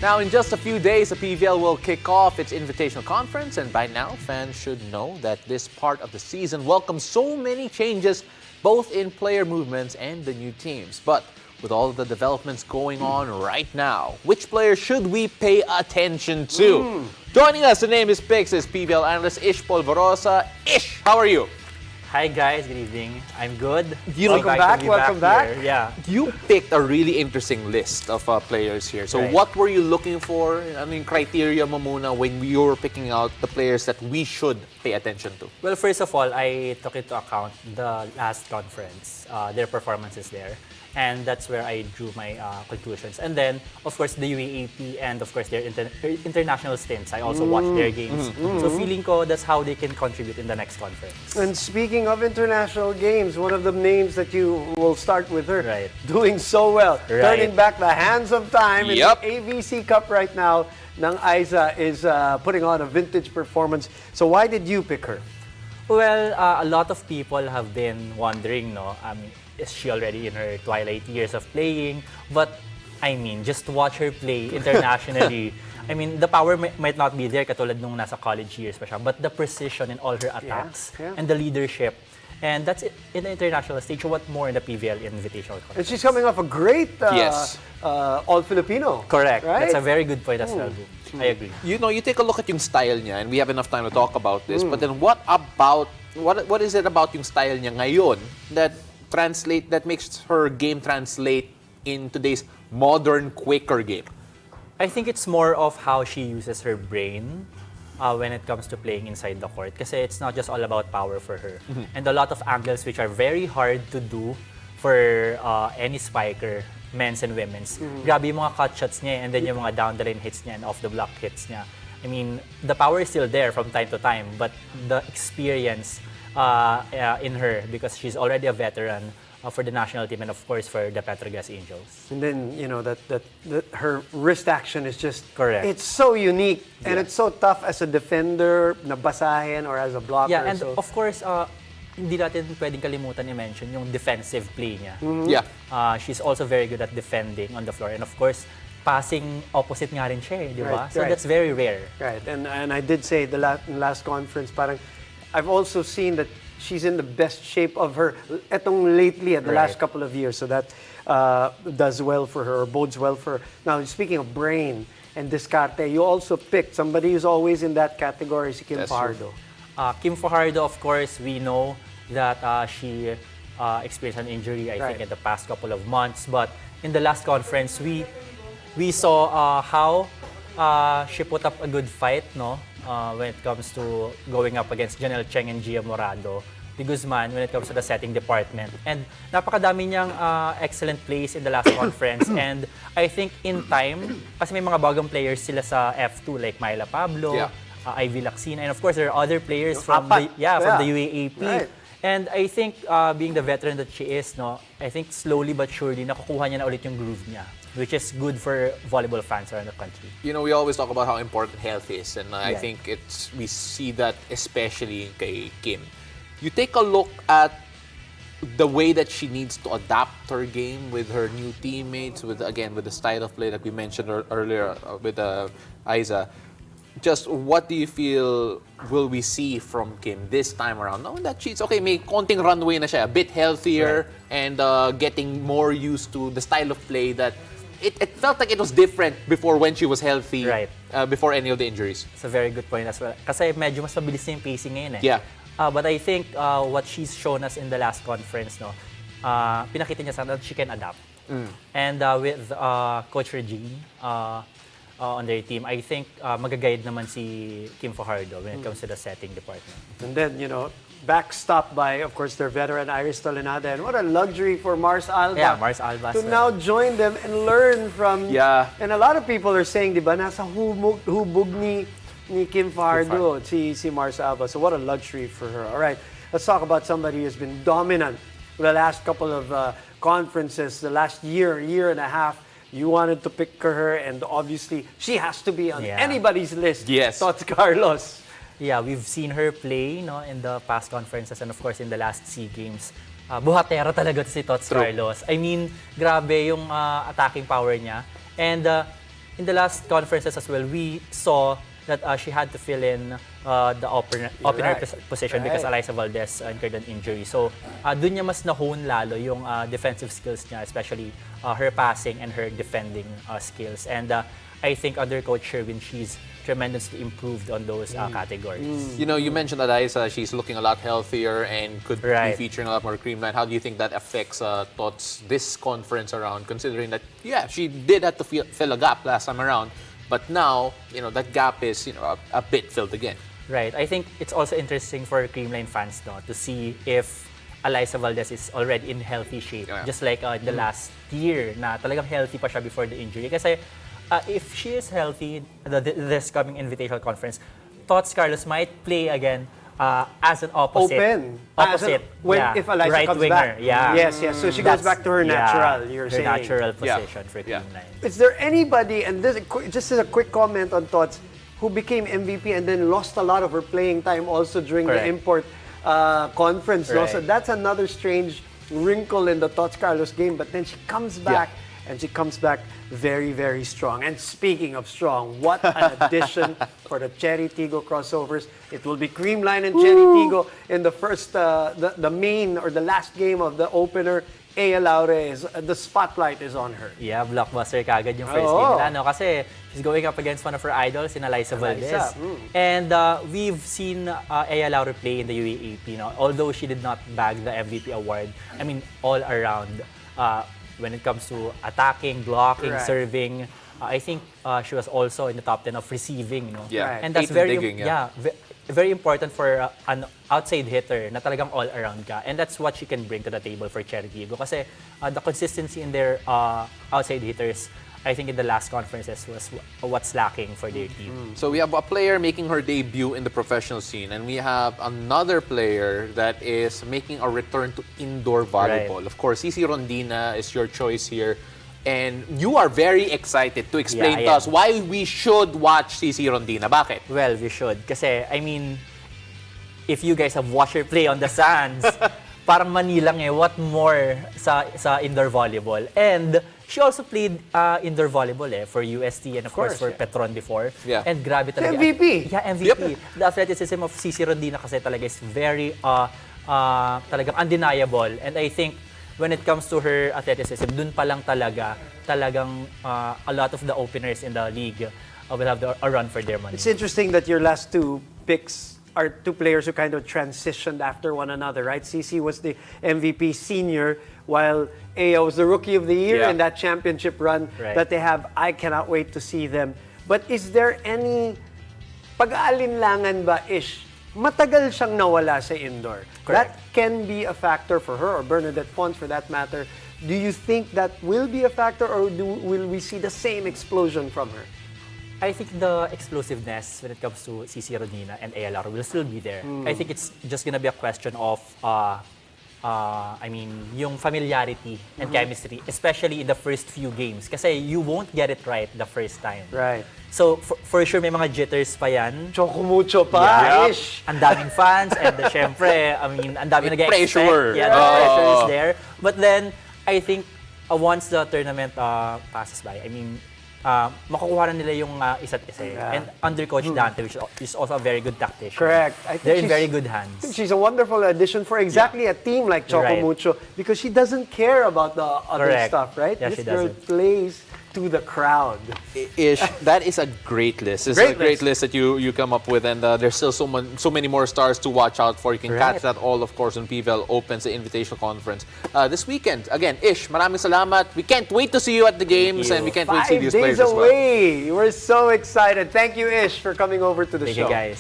Now, in just a few days, the PVL will kick off its Invitational Conference, and by now, fans should know that this part of the season welcomes so many changes, both in player movements and the new teams. But with all of the developments going on right now, which players should we pay attention to? Joining us, the name is Pix, is PVL analyst Ish Polvorosa. Ish, how are you? Hi guys, good evening. I'm good. Welcome back. Here. Yeah. You picked a really interesting list of players here. So Right. what were you looking for? I mean, criteria mo muna when you were picking out the players that we should pay attention to? Well, first of all, I took into account the last conference, their performances there. And that's where I drew my conclusions. And then, of course, the UAAP and, of course, their international stints. I also watched their games. So feeling ko that's how they can contribute in the next conference. And speaking of international games, one of the names that you will start with her Right. doing so well, Right. turning back the hands of time Yep. in the AVC Cup right now. Ng Aiza is putting on a vintage performance. So why did you pick her? Well, a lot of people have been wondering, no, is she already in her twilight years of playing? But, I mean, just watch her play internationally. I mean, the power might not be there katulad nung nasa college years pa siya, but the precision in all her attacks yeah. and the leadership. And that's it in the international stage. What more in the PVL Invitational Conference? And she's coming off a great Yes. All-Filipino. Correct. Right? That's a very good point as well. I agree. You know, you take a look at yung style niya, and we have enough time to talk about this, but then what is it about yung style niya ngayon that makes her game translate in today's modern, quicker game? I think it's more of how she uses her brain when it comes to playing inside the court. Kasi it's not just all about power for her. And a lot of angles which are very hard to do for any spiker, men's and women's. Grabe yung mga cut shots niya and then yung mga down the lane hits niya and off the block hits niya. I mean, the power is still there from time to time, but the experience in her, because she's already a veteran for the national team and of course for the Petrogas Angels. And then, you know, that her wrist action is just... Correct. It's so unique and it's so tough as a defender, nabasahin, or as a blocker. Yeah, and so, of course, hindi natin pwedeng kalimutan i-mention yung defensive play niya. Yeah. She's also very good at defending on the floor. And of course, passing opposite nga rin siya, di ba? Right, So right. that's very rare. Right, and I did say last conference, parang I've also seen that she's in the best shape of her etong lately at the last couple of years. So that does well for her, or bodes well for her. Now, speaking of brain and discarte, you also picked somebody who's always in that category, si Kim That's Fajardo. Kim Fajardo, of course, we know that she experienced an injury, I think, Right. in the past couple of months. But in the last conference, we saw how she put up a good fight, no? When it comes to going up against Janelle Cheng and Gia Morado, de Guzman, when it comes to the setting department. And napakadami niyang excellent plays in the last conference. And I think in time, kasi may mga bagong players sila sa F2 like Myla Pablo, Yeah. Ivy Lacsina, and of course there are other players Yung from apat. the UAAP. Right. And I think being the veteran that she is, no, I think slowly but surely nakukuha niya na ulit yung groove niya, which is good for volleyball fans around the country. You know, we always talk about how important health is, and I Yeah. think we see that especially kay Kim. You take a look at the way that she needs to adapt her game with her new teammates, with the style of play that we mentioned earlier with Aiza. Just what do you feel will we see from Kim this time around? Knowing that she's okay, may konting runway na siya, a bit healthier, and getting more used to the style of play that it felt like it was different before when she was healthy, Right. Before any of the injuries. It's a very good point as well. Kasi medyo mas mabilis na yung pacing ngayon eh. Yeah. But I think what she's shown us in the last conference, no, pinakita niya sa atin that she can adapt. And with Coach Regine on their team, I think magaguide naman si Kim Fajardo when it comes to the setting department. And then, you know, backstopped by, of course, their veteran Iris Tolenada. And what a luxury for Mars Alba. Yeah, Mars Alba to as well. now join them and learn from... Yeah. And a lot of people are saying, di ba, nasa hubog ni Kim Fajardo, si Mars Alba. So what a luxury for her. All right, let's talk about somebody who's been dominant for the last couple of conferences, the last year and a half. You wanted to pick her, and obviously, she has to be on anybody's list. Yes. Tots Carlos. Yeah, we've seen her play, no, in the past conferences and of course in the last SEA Games. Buhatera talaga si Tots Carlos. I mean, grabe yung attacking power niya. And in the last conferences as well, we saw that she had to fill in the opener position because Aiza Valdez incurred an injury. So, dun niya mas na-hone lalo yung defensive skills niya, especially her passing and her defending skills. And I think under Coach Sherwin, she's tremendously improved on those categories. You know, you mentioned that Aiza, she's looking a lot healthier and could be featuring a lot more creamline. How do you think that affects Tots this conference around, considering that, yeah, she did have to fill a gap last time around, but now, you know, that gap is, you know, a bit filled again. Right. I think it's also interesting for creamline fans to see if Aiza Valdez is already in healthy shape. Just like the last year na talagang healthy pa siya before the injury. Kasi if she is healthy, this coming Invitational Conference, Tots Carlos might play again as an opposite. Opposite. If Aiza right comes winger. back. Yeah. Yes. So she goes back to her natural, you're her saying. natural position for creamline. Is there anybody, and this just as a quick comment on Tots, who became MVP and then lost a lot of her playing time also during the import conference? No? So that's another strange wrinkle in the Tots Carlos game. But then she comes back, and she comes back very, very strong. And speaking of strong, what an addition for the Cherry Tigo crossovers. It will be Creamline and Cherry Tigo in the first, the main or the last game of the opener. Ea Laure the spotlight is on her. Yeah, blockbuster kagad yung first game nila, no? Kasi she's going up against one of her idols in Aiza Valdez. And we've seen Ea Laure play in the UAAP, no? Although she did not bag the MVP award, I mean, all around, when it comes to attacking, blocking, serving, I think she was also in the top 10 of receiving, you know? Yeah. And that's very important for an outside hitter na talagang all-around ka. And that's what she can bring to the table for Cherry Tigo. Kasi the consistency in their outside hitters, I think in the last conferences was what's lacking for their team. So we have a player making her debut in the professional scene, and we have another player that is making a return to indoor volleyball. Of course, Sisi Rondina is your choice here. And you are very excited to explain to us why we should watch Sisi Rondina. Bakit? Well, we should. Kasi, I mean, if you guys have watched her play on the sands, parang manilang what more sa indoor volleyball. And she also played indoor volleyball for UST and of course for Petron before. Yeah. And grabe talaga. MVP! Yeah, MVP. The athleticism of Sisi Rondina kasi talaga is very talagang undeniable. And I think when it comes to her athleticism, dun pa lang talagang a lot of the openers in the league will have a run for their money. It's interesting that your last two picks are two players who kind of transitioned after one another, right? Sisi was the MVP senior, while Ea was the Rookie of the Year in that championship run that they have. I cannot wait to see them. But is there any pag-aalinlangan ba-ish? Matagal siyang nawala sa indoor. That can be a factor for her, or Bernadette Pons for that matter. Do you think that will be a factor, or will we see the same explosion from her? I think the explosiveness when it comes to Sisi Rondina and Ea Laure will still be there. I think it's just gonna be a question of I mean, yung familiarity and chemistry, especially in the first few games. Kasi you won't get it right the first time. Right. So, for sure, may mga jitters pa yan. Choco-mucho pa, ish. Ang daming fans, and syempre, I mean, ang daming nag-expect. Pressure. Yeah, the pressure is there. But then, I think, once the tournament passes by, I mean, makukuha na nila yung isa't isa. And under Coach Dante, which is also a very good tactician. Correct. I think they're in very good hands. She's a wonderful addition for exactly a team like Choco-mucho, because she doesn't care about the other stuff, right? Yeah, this she girl doesn't. plays to the crowd. Ish, that is a great list. It's a great list that you come up with, and there's still so many more stars to watch out for. You can catch that all, of course, on PVL Opens, the Invitational Conference this weekend. Again, Ish, maraming salamat. We can't wait to see you at the games, and we can't wait to see these players as well. 5 days away. We're so excited. Thank you, Ish, for coming over to the show. Thank you, guys.